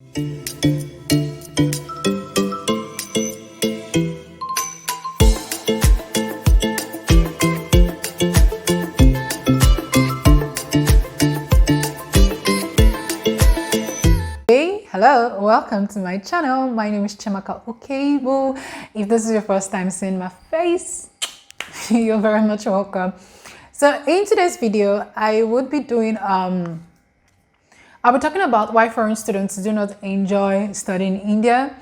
Hello, welcome to my channel. My name is Chemaka Okeibo. If this is your first time seeing my face, you're very much welcome. So in today's video, I would be doing I'll be talking about why foreign students do not enjoy studying in India.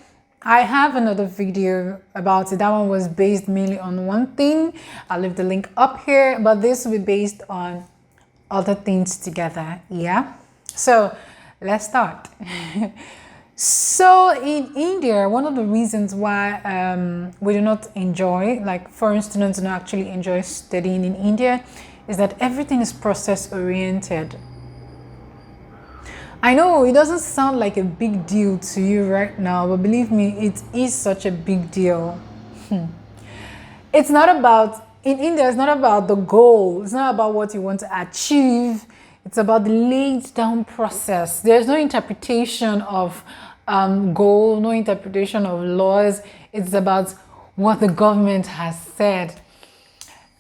I have another video about it. That one was based mainly on one thing. I'll leave the link up here, but this will be based on other things together. Yeah, so let's start. So in India, one of the reasons why we do not enjoy, like foreign students do not actually enjoy studying in India, is that everything is process oriented. I know it doesn't sound like a big deal to you right now, but believe me, it is such a big deal. It's not about, in India, it's not about the goal. It's not about what you want to achieve. It's about the laid down process. There's no interpretation of goal, no interpretation of laws. It's about what the government has said.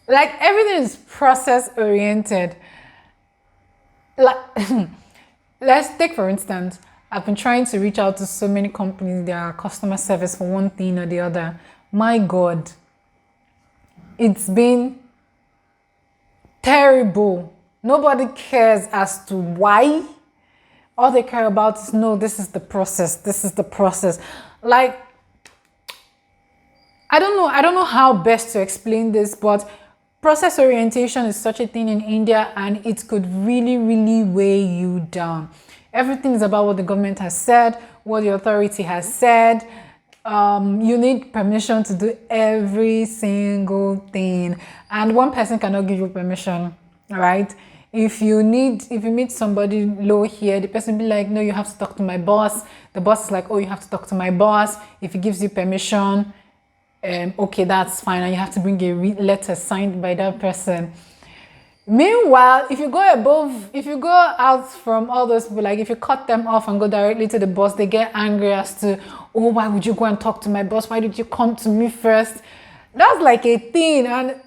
Like everything is process oriented. Like, let's take for instance, I've been trying to reach out to so many companies, their customer service for one thing or the other. My God, it's been terrible. Nobody cares as to why. All they care about is, no, this is the process. This is the process. Like, I don't know how best to explain this, but process orientation is such a thing in India, and it could really, really weigh you down. Everything is about what the government has said, what the authority has said. You need permission to do every single thing, and one person cannot give you permission, right? If you meet somebody low here, the person will be like, no, you have to talk to my boss. The boss is like, oh, you have to talk to my boss. If he gives you permission, okay, that's fine, and you have to bring a letter signed by that person. Meanwhile, if you go out from all those people, like if you cut them off and go directly to the boss, they get angry as to, oh, why would you go and talk to my boss? Why did you come to me first? That's like a thing, and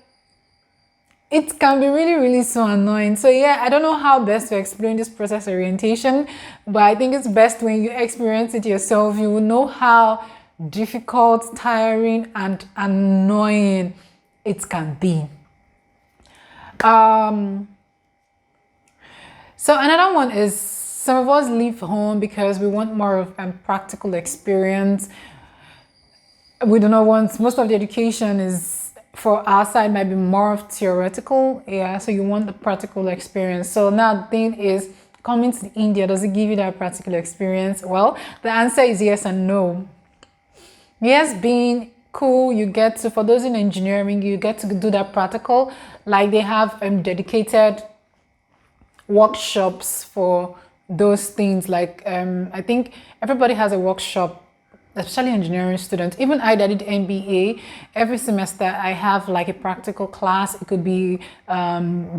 it can be really, really so annoying. So yeah, I don't know how best to explain this process orientation, but I think it's best when you experience it yourself. You will know how difficult, tiring, and annoying it can be. So another one is, some of us leave home because we want more of a practical experience. We do not want, most of the education is, for our side, might be more of theoretical. Yeah, so you want the practical experience. So now the thing is, coming to India, does it give you that practical experience? Well, the answer is yes and no. Yes, being cool, you get to, for those in engineering, you get to do that practical. Like they have dedicated workshops for those things. Like I think everybody has a workshop, especially engineering students. Even I did MBA, every semester I have like a practical class. It could be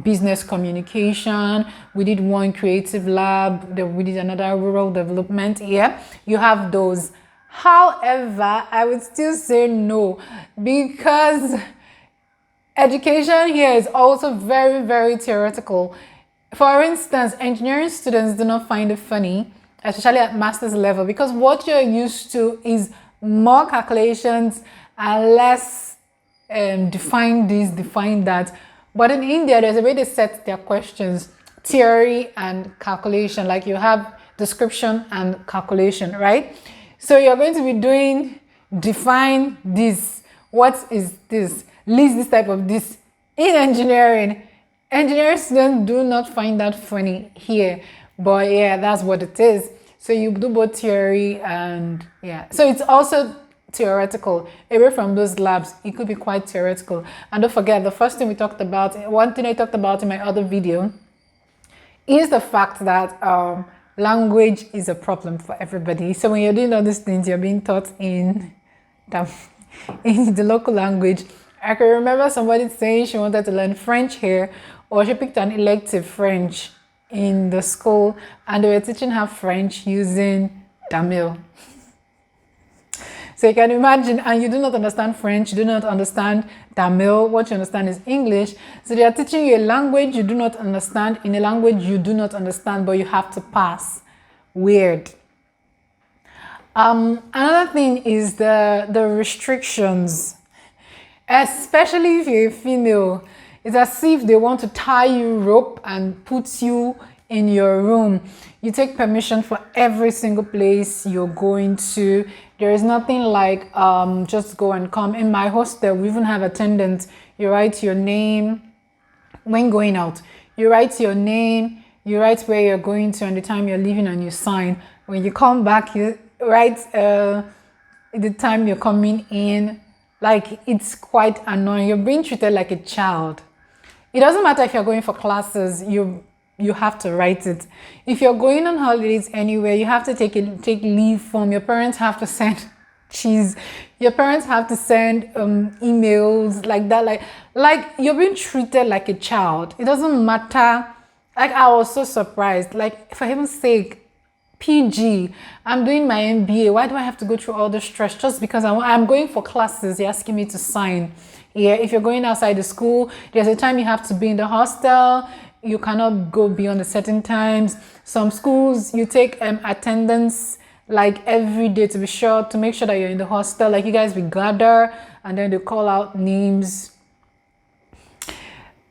business communication. We did one creative lab, we did another rural development. Yeah, you have those. However, I would still say no, because education here is also very, very theoretical. For instance, engineering students do not find it funny, especially at master's level, because what you're used to is more calculations and less define this, define that. But in India, there's a way they set their questions, theory and calculation, like you have description and calculation, right? So you're going to be doing define this, what is this, list this type of this. In engineering, engineering students do not find that funny here, but yeah, that's what it is. So you do both theory and yeah, so it's also theoretical. Away from those labs, it could be quite theoretical. And don't forget, the first thing we talked about, one thing I talked about in my other video, is the fact that language is a problem for everybody. So when you're doing all these things, you're being taught in the local language. I can remember somebody saying she wanted to learn French here, or she picked an elective French in the school, and they were teaching her French using Tamil. So you can imagine, and you do not understand French, you do not understand Tamil, what you understand is English. So they are teaching you a language you do not understand in a language you do not understand, but you have to pass. Weird. Another thing is the restrictions, especially if you're a female. It's as if they want to tie you rope and put you in your room. You take permission for every single place you're going to. There is nothing like just go and come. In my hostel, we even have attendants. You write your name when going out. You write your name, you write where you're going to and the time you're leaving, and you sign. When you come back, you write the time you're coming in. Like, it's quite annoying. You're being treated like a child. It doesn't matter if you're going for classes, you have to write it. If you're going on holidays anywhere, you have to take leave form. Your parents have to send your parents have to send emails like that. Like you're being treated like a child. It doesn't matter. Like, I was so surprised. Like, for heaven's sake, PG, I'm doing my MBA. Why do I have to go through all the stress just because I'm going for classes? You're asking me to sign. Yeah, if you're going outside the school, there's a time you have to be in the hostel. You cannot go beyond a certain times. Some schools, you take attendance like every day to be sure, to make sure that you're in the hostel. Like, you guys will gather and then they call out names.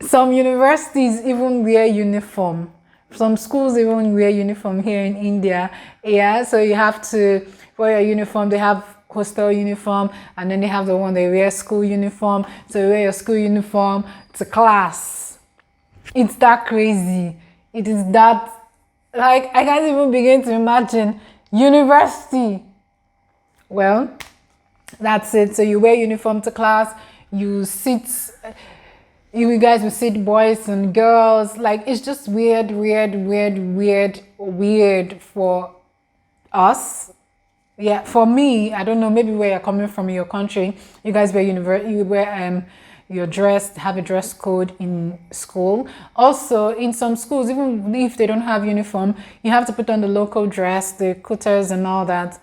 Some universities even wear uniform. Some schools even wear uniform here in India. Yeah, so you have to wear your uniform. They have hostel uniform, and then they have the one they wear school uniform. So you wear your school uniform to class. It's that crazy. It is that, like, I can't even begin to imagine university. Well, that's it. So you wear uniform to class. You guys will sit, boys and girls. Like, it's just weird for us. Yeah, for me, I don't know, maybe where you're coming from in your country, you guys wear your dress, have a dress code in school. Also, in some schools, even if they don't have uniform, you have to put on the local dress, the kutas and all that.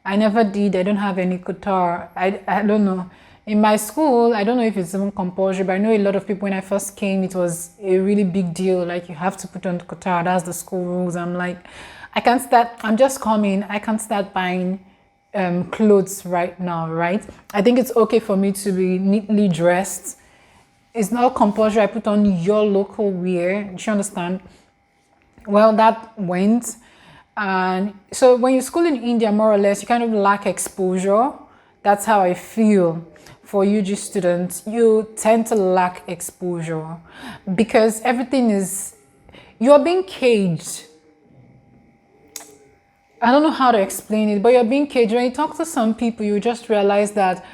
I never did. I don't have any kutar. I don't know. In my school, I don't know if it's even compulsory, but I know a lot of people, when I first came, it was a really big deal. Like, you have to put on the kutar. That's the school rules. I'm like, I'm just coming. I can't start buying clothes right now, right? I think it's okay for me to be neatly dressed. It's not compulsory. I put on your local wear. Do you understand? Well, that went. And so when you school in India, more or less, you kind of lack exposure. That's how I feel. For UG students, you tend to lack exposure because you're being caged. I don't know how to explain it, but you're being caged. When you talk to some people, you just realize that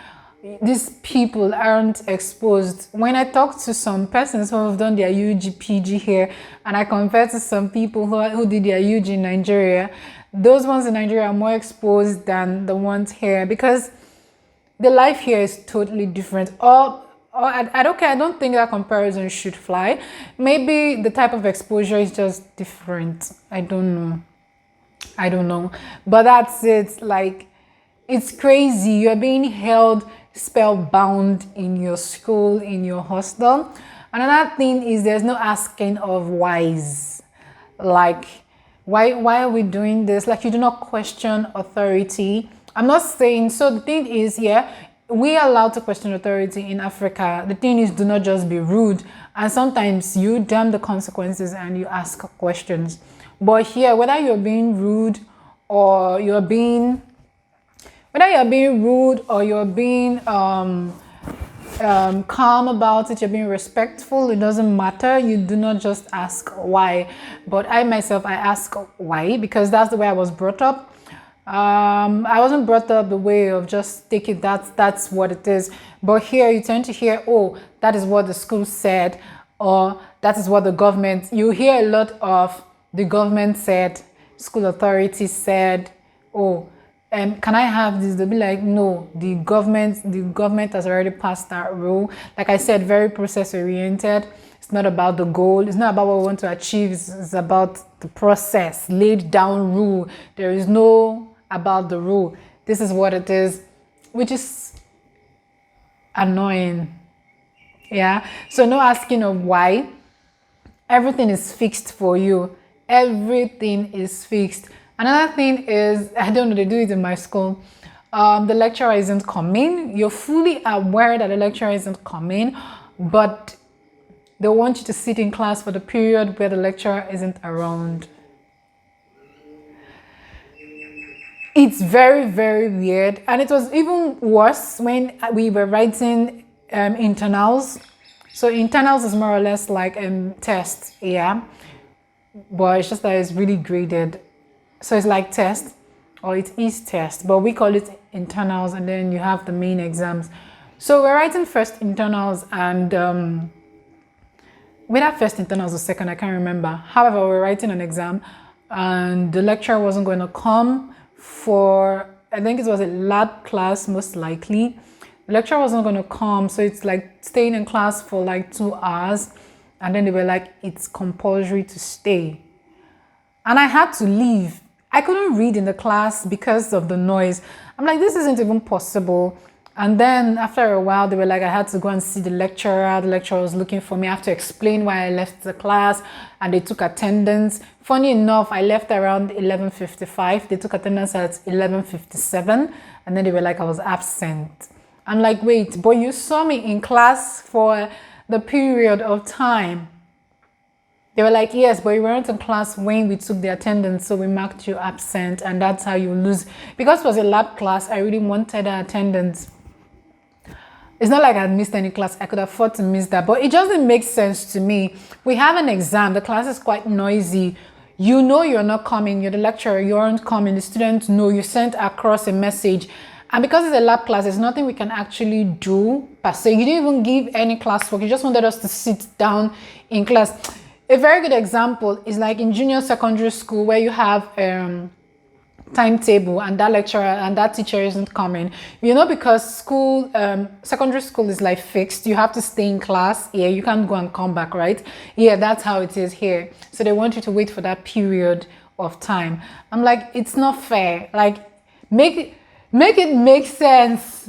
these people aren't exposed. When I talk to some persons who have done their UG, PG here, and I compare to some people who did their UG in Nigeria, those ones in Nigeria are more exposed than the ones here because the life here is totally different. I don't think that comparison should fly. Maybe the type of exposure is just different. I don't know. But that's it. Like, it's crazy. You're being held spellbound in your school, in your hostel. Another thing is there's no asking of whys. Like, why are we doing this? Like, you do not question authority. I'm not saying, so the thing is, yeah, we are allowed to question authority in Africa. The thing is, do not just be rude. And sometimes you damn the consequences and you ask questions. But here, whether you're being rude or you're being calm about it, you're being respectful, it doesn't matter. You do not just ask why. But I myself, I ask why because that's the way I was brought up. I wasn't brought up the way of just take it, that's what it is. But here you tend to hear, oh, that is what the school said, or that is what the government, you hear a lot of the government said, school authority said, oh, can I have this? They'll be like, no, the government has already passed that rule. Like I said, very process oriented. It's not about the goal. It's not about what we want to achieve. It's about the process, laid down rule. There is no about the rule. This is what it is, which is annoying. Yeah, so no asking of why. Everything is fixed for you. Everything is fixed. Another thing is, I don't know, they do it in my school. The lecturer isn't coming. You're fully aware that the lecturer isn't coming, but they want you to sit in class for the period where the lecturer isn't around. It's very, very weird. And it was even worse when we were writing internals. So internals is more or less like test, yeah. But it's just that it's really graded. So it's like test, or it is test, but we call it internals, and then you have the main exams. So we're writing first internals, and whether first internals or second, I can't remember. However, we're writing an exam, and the lecturer wasn't going to come for, I think it was a lab class, most likely. The lecturer wasn't going to come, so it's like staying in class for like 2 hours, and then they were like, it's compulsory to stay. And I had to leave. I couldn't read in the class because of the noise. I'm like, this isn't even possible. And then after a while, they were like, I had to go and see the lecturer. The lecturer was looking for me. I have to explain why I left the class, and they took attendance. Funny enough, I left around 11:55. They took attendance at 11:57, and then they were like, I was absent. I'm like, wait, but you saw me in class for the period of time. They were like, yes, but you weren't in class when we took the attendance, so we marked you absent, and that's how you lose. Because it was a lab class, I really wanted the attendance. It's not like I missed any class. I could afford to miss that, but it doesn't make sense to me. We have an exam. The class is quite noisy. You know you're not coming. You're the lecturer. You aren't coming. The students know. You sent across a message. And because it's a lab class, there's nothing we can actually do per se. You didn't even give any classwork. You just wanted us to sit down in class. A very good example is like in junior secondary school, where you have timetable, and that lecturer and that teacher isn't coming. You know, because school, secondary school is like fixed. You have to stay in class. Yeah, you can't go and come back, right? Yeah, that's how it is here. So they want you to wait for that period of time. I'm like, it's not fair. Like, make it make sense.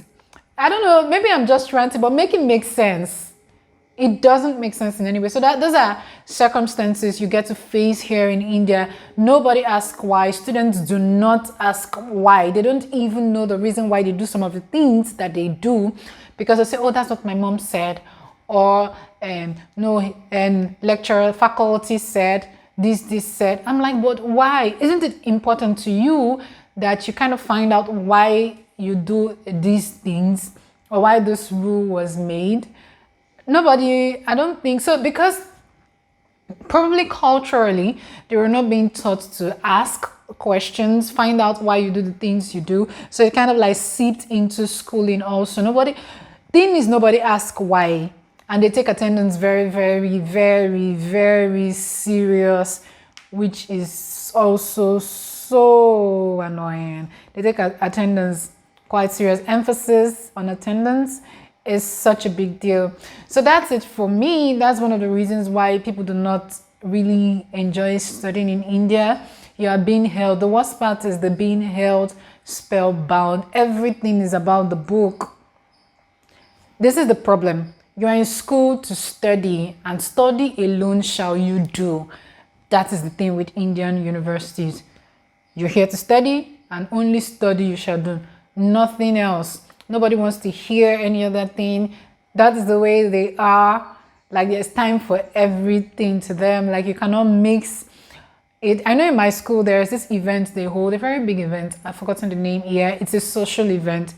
I don't know, maybe I'm just ranting, but make it make sense. It doesn't make sense in any way. So those are circumstances you get to face here in India. Nobody asks why. Students do not ask why. They don't even know the reason why they do some of the things that they do, because they say, oh, that's what my mom said, or no, lecturer, faculty said, this said. I'm like, but why? Isn't it important to you that you kind of find out why you do these things, or why this rule was made? Nobody, I don't think so, because probably culturally they were not being taught to ask questions, find out why you do the things you do. So it kind of like seeped into schooling also. Nobody ask why, and they take attendance very, very, very, very serious, which is also so annoying. They take attendance quite serious. Emphasis on attendance is such a big deal. So that's it for me. That's one of the reasons why people do not really enjoy studying in India. You are being held. The worst part is the being held spellbound. Everything is about the book. This is the problem. You are in school to study, and study alone shall you do. That is the thing with Indian universities. You're here to study, and only study you shall do. Nothing else. Nobody wants to hear any other thing. That is the way they are. Like, there's time for everything to them. Like, you cannot mix it. I know in my school there's this event they hold, a very big event. I've forgotten the name here. It's a social event.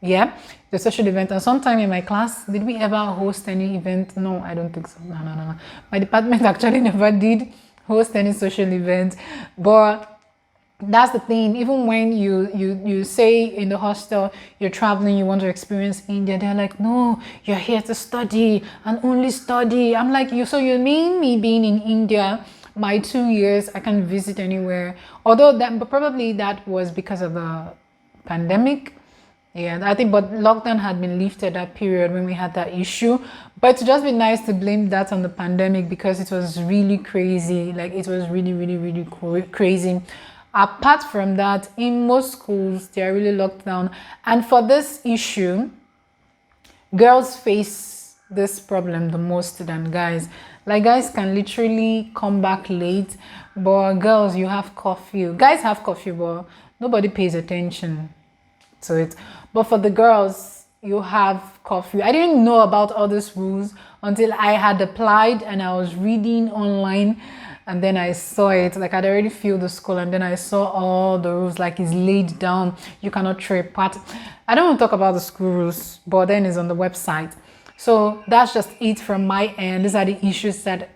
Yeah, the social event. And sometime in my class, did we ever host any event? No, I don't think so. No. My department actually never did host any social event. But that's the thing. Even when you say in the hostel you're traveling, you want to experience India, they're like, no, you're here to study and only study. I'm like, so you mean me being in India, my 2 years, I can visit anywhere? Although but probably that was because of the pandemic. Yeah, I think, but lockdown had been lifted that period when we had that issue. But it'd just be nice to blame that on the pandemic, because it was really crazy. Like, it was really, really, really crazy. Apart from that, in most schools, they are really locked down. And for this issue, girls face this problem the most than guys. Like, guys can literally come back late, but girls, you have curfew. Guys have curfew, but nobody pays attention to it. But for the girls, you have curfew. I didn't know about all these rules until I had applied and I was reading online, and then I saw it. Like, I'd already filled the school, and then I saw all the rules, like it's laid down. You cannot throw a party. I don't want to talk about the school rules, but then it's on the website. So that's just it from my end. These are the issues that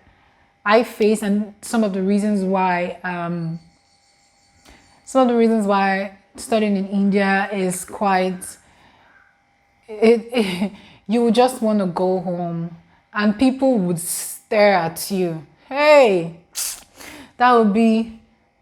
I face, and some of the reasons why studying in India is quite you would just want to go home and people would stare at you. Hey, that would be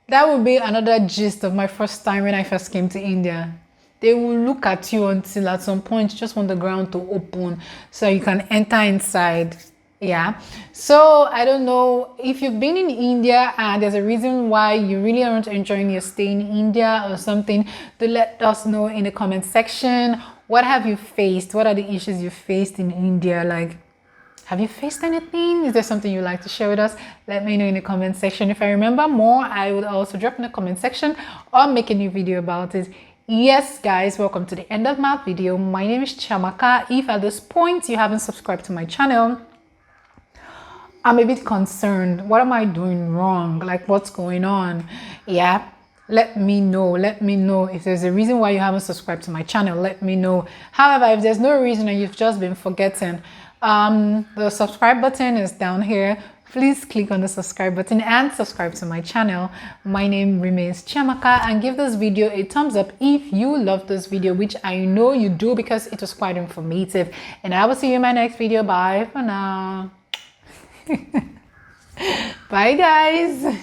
another gist of my first time when I first came to India. They will look at you until at some point you just want the ground to open so you can enter inside. Yeah. So I don't know if you've been in India and there's a reason why you really aren't enjoying your stay in India or something, to let us know in the comment section. What have you faced? What are the issues you faced in India? Like, have you faced anything? Is there something you'd like to share with us? Let me know in the comment section. If I remember more, I would also drop in the comment section or make a new video about it. Yes, guys, welcome to the end of my video. My name is Chiamaka. If at this point you haven't subscribed to my channel, I'm a bit concerned. What am I doing wrong? Like, what's going on? Yeah, let me know. Let me know if there's a reason why you haven't subscribed to my channel. Let me know. However, if there's no reason and you've just been forgetting, the subscribe button is down here. Please click on the subscribe button and subscribe to my channel. My name remains Chiamaka, and give this video a thumbs up if you love this video, which I know you do because it was quite informative. And I will see you in my next video. Bye for now. Bye, guys.